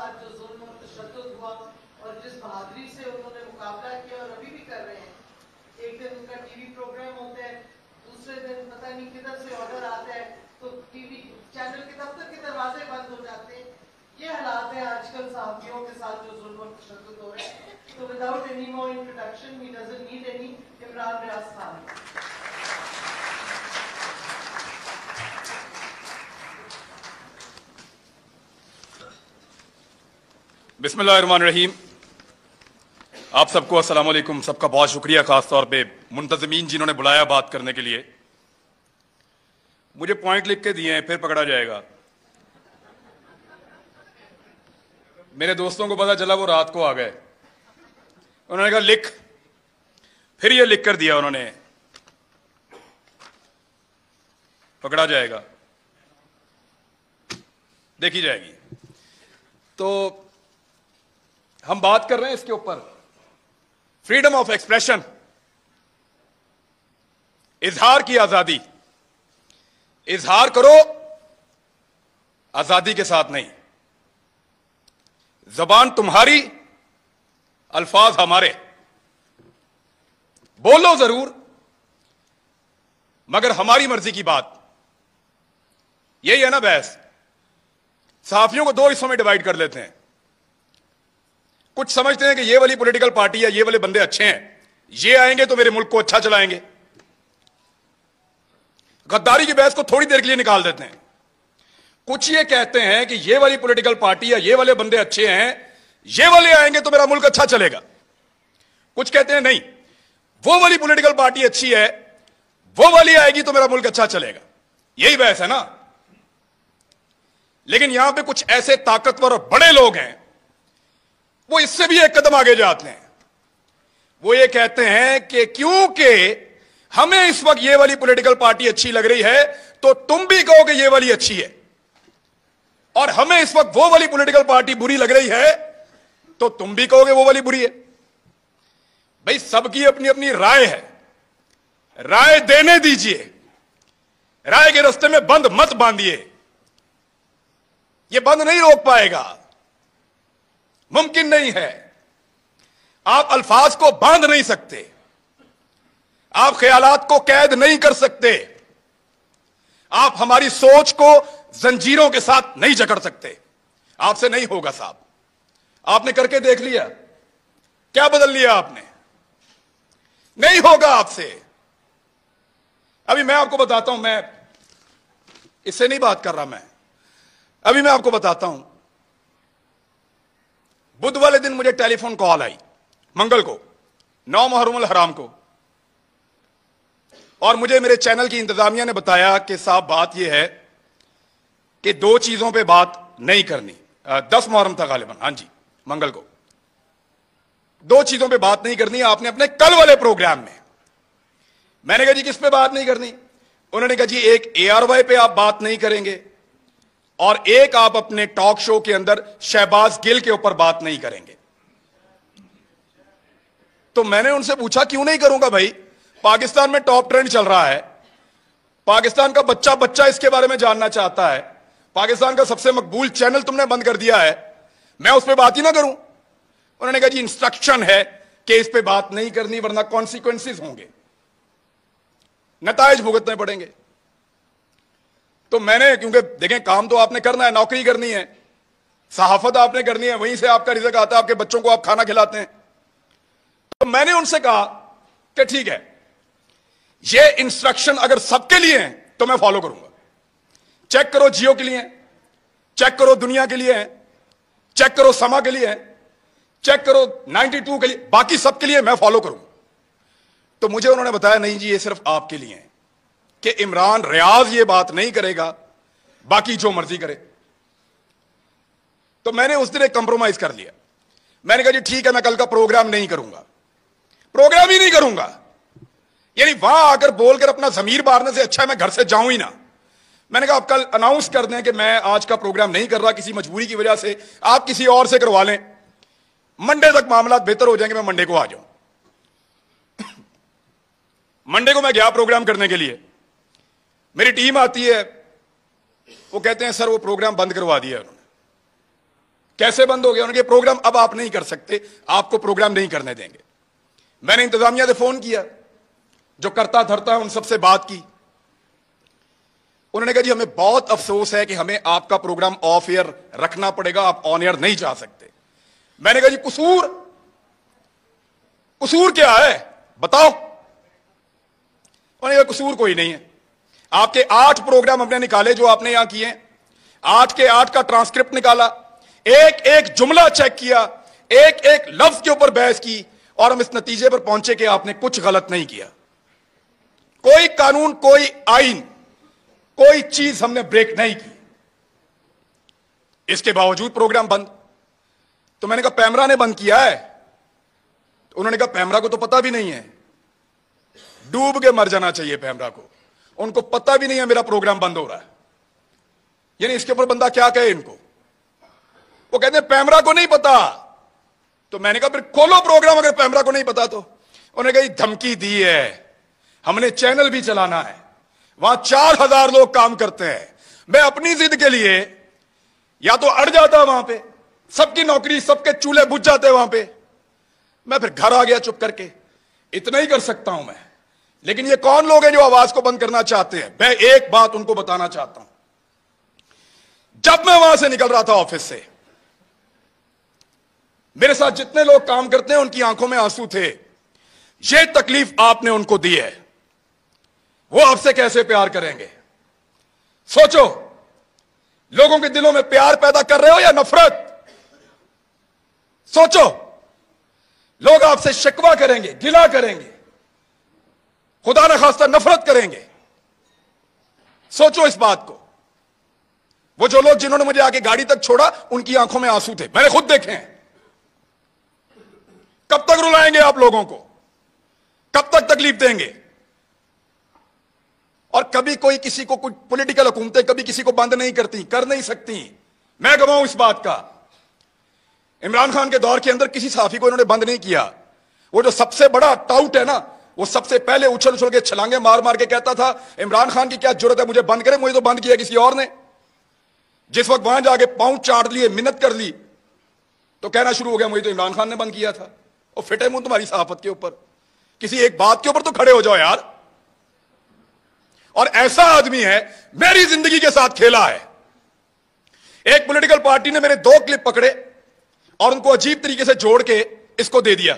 साथ जो जुल्म और तशद्दुद हुआ और जिस बहादुरी से उन्होंने मुकाबला किया और अभी भी कर रहे हैं। एक दिन उनका टीवी प्रोग्राम होता है, दूसरे दिन पता नहीं किधर से ऑर्डर आता है तो टीवी चैनल के दफ्तर के दरवाजे बंद हो जाते हैं। ये हालात है आजकल सहाफियों के साथ जो जुल्म और तशद्दुद हो रहे हैं। तो without any more introduction, he doesn't need any, Imran Riyaz Khan. बिस्मिल्लाहिर्रहमानिर्रहीम। आप सबको अस्सलाम वालेकुम। सबका बहुत शुक्रिया, खास तौर पे मुंतज़मीन जिन्होंने बुलाया बात करने के लिए। मुझे पॉइंट लिख के दिए हैं, फिर पकड़ा जाएगा। मेरे दोस्तों को पता चला, वो रात को आ गए। उन्होंने कहा लिख, फिर ये लिख कर दिया उन्होंने, पकड़ा जाएगा, देखी जाएगी। तो हम बात कर रहे हैं इसके ऊपर, फ्रीडम ऑफ एक्सप्रेशन, इजहार की आजादी। इजहार करो, आजादी के साथ नहीं। जबान तुम्हारी, अल्फाज हमारे। बोलो जरूर, मगर हमारी मर्जी की बात। यही है ना बहस। सहाफियों को दो हिस्सों में डिवाइड कर लेते हैं। कुछ समझते हैं कि ये वाली पॉलिटिकल पार्टी या ये वाले बंदे अच्छे हैं, ये आएंगे तो मेरे मुल्क को अच्छा चलाएंगे। गद्दारी की बहस को थोड़ी देर के लिए निकाल देते हैं। कुछ ये कहते हैं कि ये वाली पॉलिटिकल पार्टी या ये वाले बंदे अच्छे हैं, ये वाले आएंगे तो मेरा मुल्क अच्छा चलेगा। कुछ कहते हैं नहीं, वो वाली पॉलिटिकल पार्टी अच्छी है, वो वाली आएगी तो मेरा मुल्क अच्छा चलेगा। यही बहस है ना। लेकिन यहां पे कुछ ऐसे ताकतवर और बड़े लोग हैं, वो इससे भी एक कदम आगे जाते हैं। वो ये कहते हैं कि क्योंकि हमें इस वक्त ये वाली पॉलिटिकल पार्टी अच्छी लग रही है तो तुम भी कहो कि ये वाली अच्छी है, और हमें इस वक्त वो वाली पॉलिटिकल पार्टी बुरी लग रही है तो तुम भी कहोगे वो वाली बुरी है। भाई सबकी अपनी अपनी राय है, राय देने दीजिए। राय के रास्ते में बंद मत बांधिए, ये बंद नहीं रोक पाएगा, मुमकिन नहीं है। आप अल्फाज को बांध नहीं सकते, आप ख्यालात को कैद नहीं कर सकते, आप हमारी सोच को जंजीरों के साथ नहीं जकड़ सकते। आपसे नहीं होगा साहब। आपने करके देख लिया, क्या बदल लिया आपने? नहीं होगा आपसे। अभी मैं आपको बताता हूं, मैं इससे नहीं बात कर रहा, अभी मैं आपको बताता हूं। बुध वाले दिन मुझे टेलीफोन कॉल आई, मंगल को, 9 मुहर्रम हराम को, और मुझे मेरे चैनल की इंतजामिया ने बताया कि साहब बात यह है कि 2 चीजों पे बात नहीं करनी। 10 मुहर्रम था गालिबन, हां जी, मंगल को। 2 चीजों पे बात नहीं करनी आपने अपने कल वाले प्रोग्राम में। मैंने कहा जी किस पे बात नहीं करनी? उन्होंने कहा जी एक ARY पे आप बात नहीं करेंगे और एक आप अपने टॉक शो के अंदर शहबाज गिल के ऊपर बात नहीं करेंगे। तो मैंने उनसे पूछा क्यों नहीं करूंगा भाई? पाकिस्तान में टॉप ट्रेंड चल रहा है, पाकिस्तान का बच्चा बच्चा इसके बारे में जानना चाहता है, पाकिस्तान का सबसे मकबूल चैनल तुमने बंद कर दिया है, मैं उस पर बात ही ना करूं? उन्होंने कहा जी इंस्ट्रक्शन है कि इस पे बात नहीं करनी वरना कॉन्सिक्वेंसेस होंगे, नताइज भुगतने पड़ेंगे। तो मैंने, क्योंकि देखें काम तो आपने करना है, नौकरी करनी है, सहाफत आपने करनी है, वहीं से आपका रिज़्क आता है, आपके बच्चों को आप खाना खिलाते हैं। तो मैंने उनसे कहा कि ठीक है, ये इंस्ट्रक्शन अगर सबके लिए हैं तो मैं फॉलो करूंगा। चेक करो जियो के लिए, चेक करो दुनिया के लिए, चेक करो समा के लिए, चेक करो 92 के लिए, बाकी सबके लिए मैं फॉलो करूंगा। तो मुझे उन्होंने बताया नहीं जी ये सिर्फ आपके लिए है कि इमरान रियाज ये बात नहीं करेगा, बाकी जो मर्जी करे। तो मैंने उस दिन एक कंप्रोमाइज कर लिया। मैंने कहा जी ठीक है, मैं कल का प्रोग्राम नहीं करूंगा, प्रोग्राम ही नहीं करूंगा। यानी वहां आकर बोलकर अपना जमीर मारने से अच्छा है मैं घर से जाऊं ही ना। मैंने कहा आप कल अनाउंस कर दें कि मैं आज का प्रोग्राम नहीं कर रहा किसी मजबूरी की वजह से, आप किसी और से करवा लें, मंडे तक मामला बेहतर हो जाएंगे, मैं मंडे को आ जाऊं। मंडे को मैं गया प्रोग्राम करने के लिए, मेरी टीम आती है, वो कहते हैं सर वो प्रोग्राम बंद करवा दिया उन्होंने। कैसे बंद हो गया? उनके प्रोग्राम अब आप नहीं कर सकते, आपको प्रोग्राम नहीं करने देंगे। मैंने इंतजामिया से फोन किया, जो करता धरता है उन सबसे बात की। उन्होंने कहा जी हमें बहुत अफसोस है कि हमें आपका प्रोग्राम ऑफ एयर रखना पड़ेगा, आप ऑन एयर नहीं जा सकते। मैंने कहा जी कसूर क्या है बताओ? उन्होंने कहा कसूर कोई नहीं है, आपके 8 प्रोग्राम हमने निकाले जो आपने यहां किए, 8 के 8 का ट्रांसक्रिप्ट निकाला, एक एक जुमला चेक किया, एक एक लफ्ज के ऊपर बहस की, और हम इस नतीजे पर पहुंचे कि आपने कुछ गलत नहीं किया। कोई कानून, कोई आइन, कोई चीज हमने ब्रेक नहीं की। इसके बावजूद प्रोग्राम बंद। तो मैंने कहा पैमरा ने बंद किया है? तो उन्होंने कहा पैमरा को तो पता भी नहीं है, डूब के मर जाना चाहिए पैमरा को, उनको पता भी नहीं है मेरा प्रोग्राम बंद हो रहा है। यानी इसके ऊपर बंदा क्या कहे इनको? वो कहते हैं पैमरा को नहीं पता। तो मैंने कहा फिर खोलो प्रोग्राम, अगर पैमरा को नहीं पता तो। उन्होंने कहा धमकी दी है, हमने चैनल भी चलाना है, वहां 4000 लोग काम करते हैं। मैं अपनी जिद के लिए या तो अड़ जाता वहां पे, सबकी नौकरी, सबके चूल्हे बुझ जाते वहां पे, मैं फिर घर आ गया चुप करके। इतना ही कर सकता हूं मैं। लेकिन ये कौन लोग हैं जो आवाज को बंद करना चाहते हैं? मैं एक बात उनको बताना चाहता हूं। जब मैं वहां से निकल रहा था ऑफिस से, मेरे साथ जितने लोग काम करते हैं उनकी आंखों में आंसू थे। ये तकलीफ आपने उनको दी है, वो आपसे कैसे प्यार करेंगे? सोचो, लोगों के दिलों में प्यार पैदा कर रहे हो या नफरत? सोचो, लोग आपसे शिकवा करेंगे, गिला करेंगे, खुदा न खास्ता नफरत करेंगे। सोचो इस बात को। वो जो लोग जिन्होंने मुझे आके गाड़ी तक छोड़ा, उनकी आंखों में आंसू थे, मैंने खुद देखे हैं। कब तक रुलाएंगे आप लोगों को? कब तक तकलीफ देंगे? और कभी कोई किसी को, कुछ पॉलिटिकल हुकूमतें कभी किसी को बंद नहीं करती, कर नहीं सकती। मैं गवाहूं इस बात का। इमरान खान के दौर के अंदर किसी सहाफी को इन्होंने बंद नहीं किया। वो जो सबसे बड़ा टाउट है ना, वो सबसे पहले उछल उछल के छलांगे मार मार के कहता था इमरान खान की क्या जरूरत है मुझे बंद करे, मुझे तो बंद किया किसी और ने। जिस वक्त वहां जाके पांव चाट लिए, मिन्नत कर ली, तो कहना शुरू हो गया मुझे तो इमरान खान ने बंद किया था। और फिटे मुंह तुम्हारी सहाफत के ऊपर, किसी एक बात के ऊपर तो खड़े हो जाओ यार। और ऐसा आदमी है, मेरी जिंदगी के साथ खेला है। एक पॉलिटिकल पार्टी ने मेरे 2 क्लिप पकड़े और उनको अजीब तरीके से जोड़ के इसको दे दिया।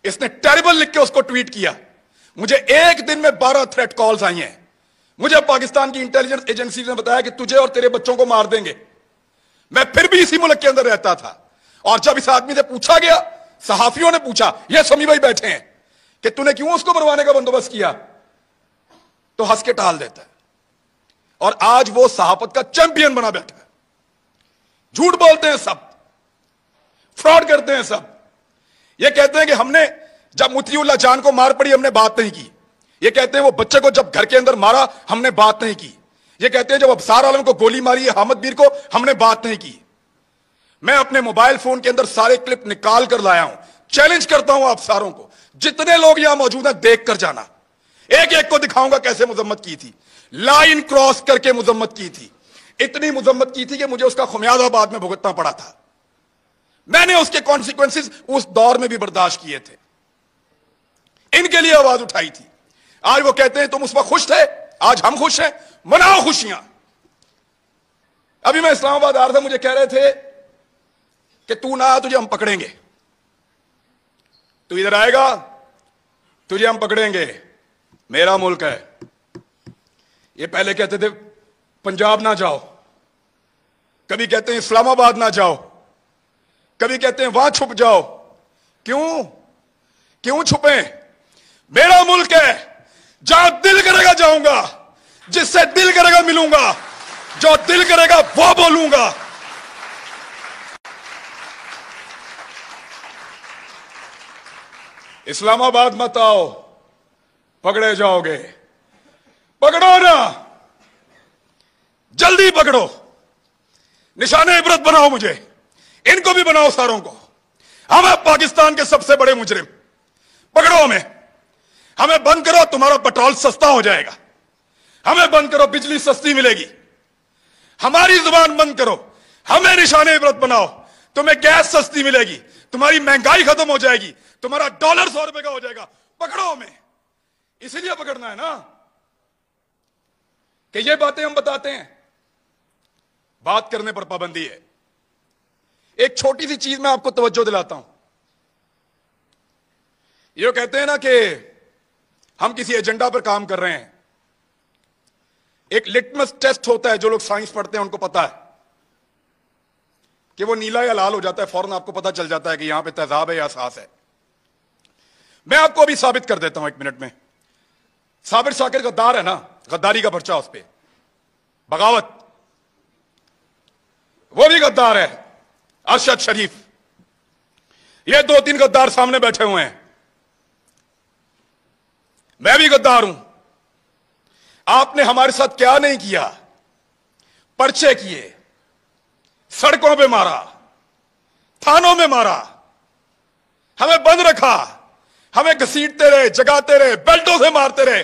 इसने टेरिबल लिख के उसको ट्वीट किया। मुझे एक दिन में 12 थ्रेट कॉल्स आई हैं। मुझे पाकिस्तान की इंटेलिजेंस एजेंसी ने बताया कि तुझे और तेरे बच्चों को मार देंगे। मैं फिर भी इसी मुल्क के अंदर रहता था। और जब इस आदमी से पूछा गया, सहाफियों ने पूछा, ये समी भाई बैठे हैं, कि तूने क्यों उसको मरवाने का बंदोबस्त किया, तो हंस के टाल देता है। और आज वो सहाफत का चैंपियन बना बैठा है। झूठ बोलते हैं सब, फ्रॉड करते हैं सब। ये कहते हैं कि हमने जब मुतीउल्लाह जान को मार पड़ी हमने बात नहीं की। ये कहते हैं वो बच्चे को जब घर के अंदर मारा हमने बात नहीं की। ये कहते हैं जब अबसार आलम को गोली मारी है हामिद मीर को, हमने बात नहीं की। मैं अपने मोबाइल फोन के अंदर सारे क्लिप निकाल कर लाया हूं। चैलेंज करता हूं आप सारों को, जितने लोग यहां मौजूद हैं देख कर जाना। एक एक को दिखाऊंगा कैसे मुजम्मत की थी, लाइन क्रॉस करके मुजम्मत की थी। इतनी मुजम्मत की थी कि मुझे उसका खुमियाजा बाद में भुगतना पड़ा था। मैंने उसके कॉन्सिक्वेंसेस उस दौर में भी बर्दाश्त किए थे। इनके लिए आवाज उठाई थी। आज वो कहते हैं तुम उस वक्त खुश थे, आज हम खुश हैं, मनाओ खुशियां। अभी मैं इस्लामाबाद आ रहा था, मुझे कह रहे थे कि तू ना आ, तुझे हम पकड़ेंगे। तू इधर आएगा, तुझे हम पकड़ेंगे। मेरा मुल्क है। ये पहले कहते थे पंजाब ना जाओ, कभी कहते हैं इस्लामाबाद ना जाओ, कभी कहते हैं वहां छुप जाओ। क्यों छुपे? मेरा मुल्क है, जहां दिल करेगा जाऊंगा, जिससे दिल करेगा मिलूंगा, जो दिल करेगा वो बोलूंगा। इस्लामाबाद मत आओ, पकड़े जाओगे। पकड़ो ना, जल्दी पकड़ो, निशाने इबरत बनाओ मुझे, इनको भी बनाओ, सारों को। हम हैं पाकिस्तान के सबसे बड़े मुजरिम, पकड़ो हमें बंद करो, तुम्हारा पेट्रोल सस्ता हो जाएगा। हमें बंद करो, बिजली सस्ती मिलेगी। हमारी जुबान बंद करो, हमें निशाने इबरत बनाओ, तुम्हें गैस सस्ती मिलेगी, तुम्हारी महंगाई खत्म हो जाएगी, तुम्हारा डॉलर 100 रुपए का हो जाएगा। पकड़ो हमें, इसीलिए पकड़ना है ना कि ये बातें हम बताते हैं। बात करने पर पाबंदी है। एक छोटी सी चीज मैं आपको तवज्जो दिलाता हूं। ये कहते हैं ना कि हम किसी एजेंडा पर काम कर रहे हैं। एक लिटमस टेस्ट होता है, जो लोग साइंस पढ़ते हैं उनको पता है कि वो नीला या लाल हो जाता है, फौरन आपको पता चल जाता है कि यहां पे तेजाब है या एहसास है। मैं आपको अभी साबित कर देता हूं 1 मिनट में। साबिर शाकिर गद्दार है ना, गद्दारी का पर्चा उस पर, बगावत, वो भी गद्दार है। अरशद शरीफ, ये 2-3 गद्दार सामने बैठे हुए हैं। मैं भी गद्दार हूं। आपने हमारे साथ क्या नहीं किया? पर्चे किए, सड़कों पे मारा, थानों में मारा, हमें बंद रखा, हमें घसीटते रहे, जगाते रहे, बेल्टों से मारते रहे।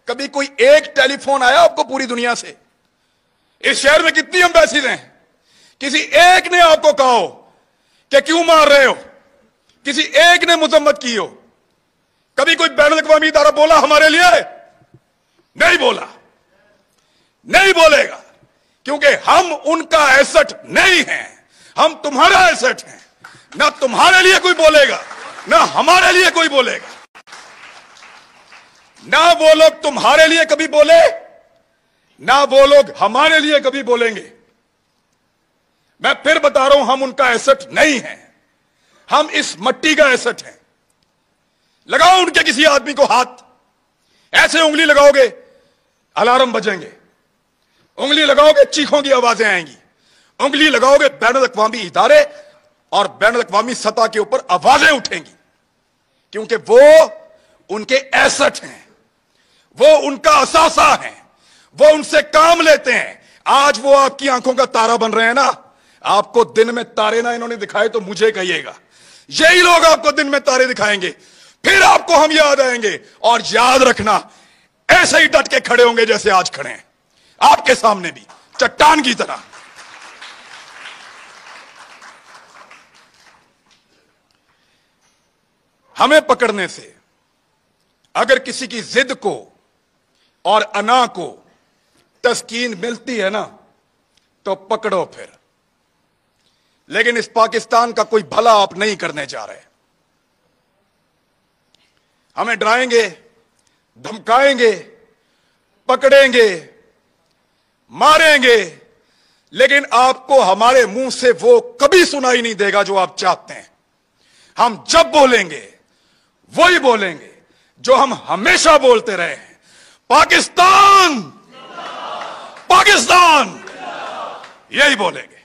कभी कोई एक टेलीफोन आया आपको पूरी दुनिया से? इस शहर में कितनी एम्बेसीज हैं, किसी एक ने आपको कहा हो कि क्यों मार रहे हो? किसी एक ने मुजम्मत की हो? कभी कोई बैनुल अक़वामी इदारा बोला हमारे लिए? नहीं बोला, नहीं बोलेगा, क्योंकि हम उनका एसेट नहीं हैं, हम तुम्हारा एसेट हैं। ना तुम्हारे लिए कोई बोलेगा, ना हमारे लिए कोई बोलेगा। ना वो लोग तुम्हारे लिए कभी बोले, ना वो लोग हमारे लिए कभी बोलेंगे। मैं फिर बता रहा हूं, हम उनका एसेट नहीं हैं, हम इस मट्टी का एसेट हैं। लगाओ उनके किसी आदमी को हाथ, ऐसे उंगली लगाओगे अलार्म बजेंगे, उंगली लगाओगे चीखों की आवाजें आएंगी, उंगली लगाओगे बैनुल अक़वामी इदारे और बैनुल अक़वामी सतह के ऊपर आवाजें उठेंगी, क्योंकि वो उनके एसेट हैं, वो उनका असासा है, वो उनसे काम लेते हैं। आज वो आपकी आंखों का तारा बन रहे हैं ना। आपको दिन में तारे ना इन्होंने दिखाए तो मुझे कहिएगा, यही लोग आपको दिन में तारे दिखाएंगे, फिर आपको हम याद आएंगे। और याद रखना, ऐसे ही डट के खड़े होंगे जैसे आज खड़े हैं, आपके सामने भी चट्टान की तरह। हमें पकड़ने से अगर किसी की जिद को और अना को तस्कीन मिलती है ना, तो पकड़ो फिर। लेकिन इस पाकिस्तान का कोई भला आप नहीं करने जा रहे। हमें डराएंगे, धमकाएंगे, पकड़ेंगे, मारेंगे, लेकिन आपको हमारे मुंह से वो कभी सुनाई नहीं देगा जो आप चाहते हैं। हम जब बोलेंगे वही बोलेंगे जो हम हमेशा बोलते रहे हैं, पाकिस्तान, पाकिस्तान, यही बोलेंगे।